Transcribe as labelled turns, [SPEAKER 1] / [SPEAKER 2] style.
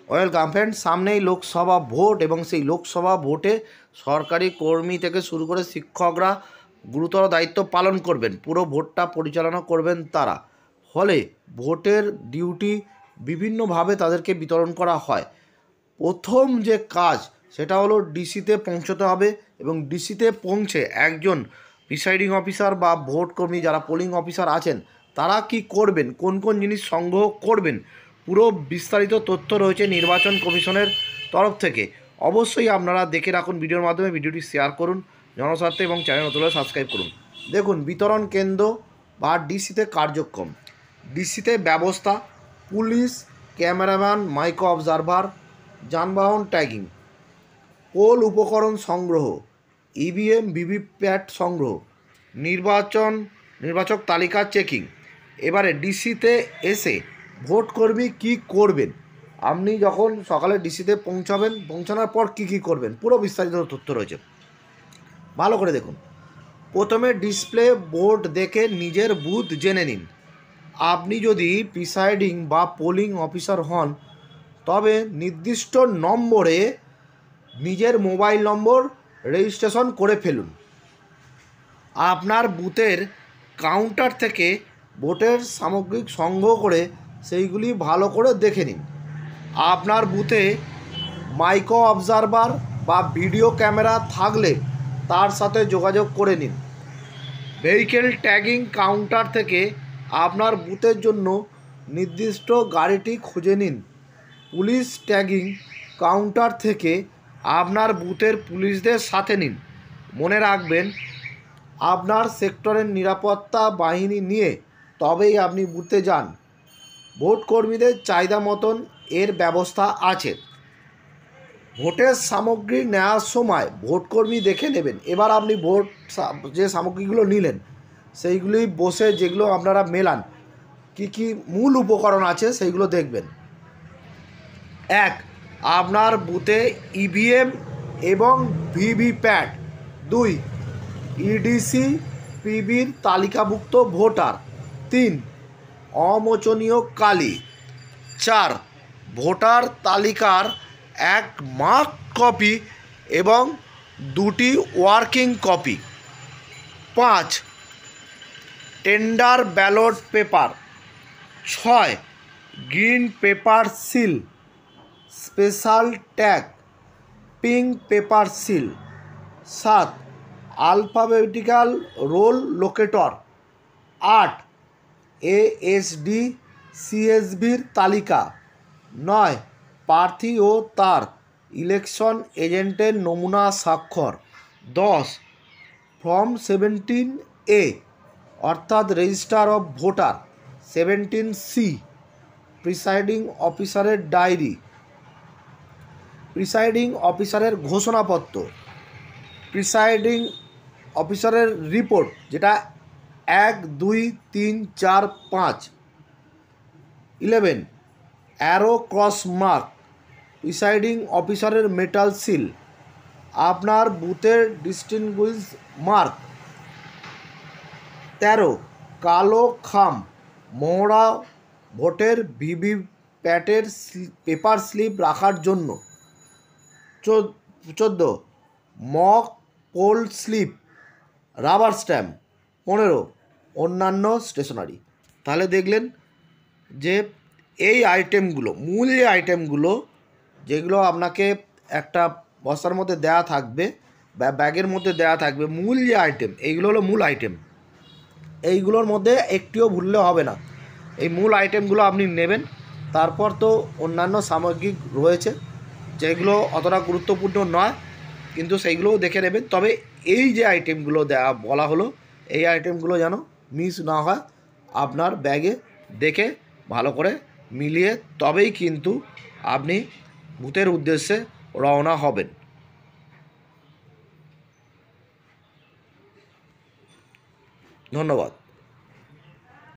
[SPEAKER 1] Welcome friend, সামনেই Lok Sabha vote এবং সেই লোকসভা ভোটে সরকারি কর্মী থেকে শুরু করে শিক্ষকরা গুরুতর দায়িত্ব পালন করবেন। পুরো ভোটটা পরিচালনা করবেন তারা। ফলে ভোটের ডিউটি বিভিন্নভাবে তাদেরকে বিতরণ করা হয়। প্রথম যে কাজ সেটা হলো ডিসিতে পৌঁছতে হবে এবং ডিসিতে পৌঁছে একজন প্রিসাইডিং অফিসার বা ভোট কর্মী যারা পোলিং অফিসার আছেন তারা কি করবেন, কোন কোন জিনিস সংগ্রহ করবেন, পুরো বিস্তারিত তথ্য রয়েছে নির্বাচন কমিশনের তরফ থেকে। অবশ্যই আপনারা দেখে রাখুন, ভিডিওর মাধ্যমে ভিডিওটি শেয়ার করুন জনস্বার্থে এবং চ্যানেল নতুন হলে সাবস্ক্রাইব করুন। দেখুন, বিতরণ কেন্দ্র বা ডিসিতে কার্যক্রম। ডিসিতে ব্যবস্থা: পুলিশ, ক্যামেরাম্যান, মাইক্রো অবজারভার, যানবাহন ট্যাগিং, পোল উপকরণ সংগ্রহ, ইভিএম ভিভিপ্যাট সংগ্রহ, নির্বাচক তালিকা চেকিং। এবারে ডিসিতে এসে ভোট কর্মী কী করবেন, আপনি যখন সকালে ডিসিতে পৌঁছাবেন, পৌঁছানোর পর কী কী করবেন পুরো বিস্তারিত তথ্য রয়েছে, ভালো করে দেখুন। প্রথমে ডিসপ্লে বোর্ড দেখে নিজের বুথ জেনে নিন। আপনি যদি প্রিসাইডিং বা পোলিং অফিসার হন তবে নির্দিষ্ট নম্বরে নিজের মোবাইল নম্বর রেজিস্ট্রেশন করে ফেলুন। আপনার বুথের কাউন্টার থেকে ভোটের সামগ্রিক সংগ্রহ করে সেইগুলি ভালো করে দেখে নিন। আপনার বুথে মাইক্রো অবজারভার বা ভিডিও ক্যামেরা থাকলে তার সাথে যোগাযোগ করে নিন। ভেহিকেল ট্যাগিং কাউন্টার থেকে আপনার বুথের জন্য নির্দিষ্ট গাড়িটি খুঁজে নিন। পুলিশ ট্যাগিং কাউন্টার থেকে আপনার বুথের পুলিশদের সাথে নিন। মনে রাখবেন, আপনার সেক্টরের নিরাপত্তা বাহিনী নিয়ে তবেই আপনি বুথে যান। ভোট কর্মীদের চাহিদা মতন এর ব্যবস্থা আছে। ভোটের সামগ্রী নেওয়ার সময় ভোটকর্মী দেখে নেবেন। এবার আপনি ভোট যে সামগ্রীগুলো নিলেন সেইগুলি বসে যেগুলো আপনারা মেলান, কি কি মূল উপকরণ আছে সেইগুলো দেখবেন। 1. আপনার বুথে ইভিএম এবং ভিভিপ্যাট। 2. ইডিসি পিবির তালিকাভুক্ত ভোটার। 3. অমোচনীয় কালি। 4. ভোটার তালিকার এক মার্ক কপি এবং 2টি working copy. 5. Tender ballot paper. 6. Green paper seal, special tag, pink paper seal. 7. Alphabetical roll locator. 8. ASD সিএসভির তালিকা। 9. প্রার্থী ও তার ইলেকশন এজেন্টের নমুনা স্বাক্ষর। 10. ফর্ম 17A অর্থাৎ register of voter. 17C presiding অফিসারের ডায়েরি, প্রিসাইডিং অফিসারের ঘোষণাপত্র, প্রিসাইডিং অফিসারের রিপোর্ট যেটা 1, 2, 3, 4, 5। 11. অ্যারো ক্রস মার্ক, প্রিসাইডিং অফিসারের মেটাল সিল, আপনার বুথের ডিস্টিংগুইশ মার্ক। 13. কালো খাম, মোহরা ভোটের ভিভিপ্যাটের পেপার স্লিপ রাখার জন্য। 14. Mock poll slip, rubber stamp. 15. অন্যান্য স্টেশনারি। তাহলে দেখলেন যে এই আইটেমগুলো, মূল যে আইটেমগুলো যেগুলো আপনাকে একটা বস্তার মধ্যে দেয়া থাকবে বা ব্যাগের মধ্যে দেয়া থাকবে, মূল যে আইটেম এইগুলো হলো মূল আইটেম। এইগুলোর মধ্যে একটিও ভুললে হবে না। এই মূল আইটেমগুলো আপনি নেবেন। তারপর তো অন্যান্য সামগ্রিক রয়েছে যেগুলো অতটা গুরুত্বপূর্ণ নয়, কিন্তু সেইগুলোও দেখে নেবেন। তবে এই যে আইটেমগুলো দেওয়া বলা হলো, এই আইটেমগুলো যেন মিস না হয়। আপনার ব্যাগে দেখে ভালো করে মিলিয়ে তবেই কিন্তু আপনি বুথের উদ্দেশ্যে রওনা হবেন। ধন্যবাদ।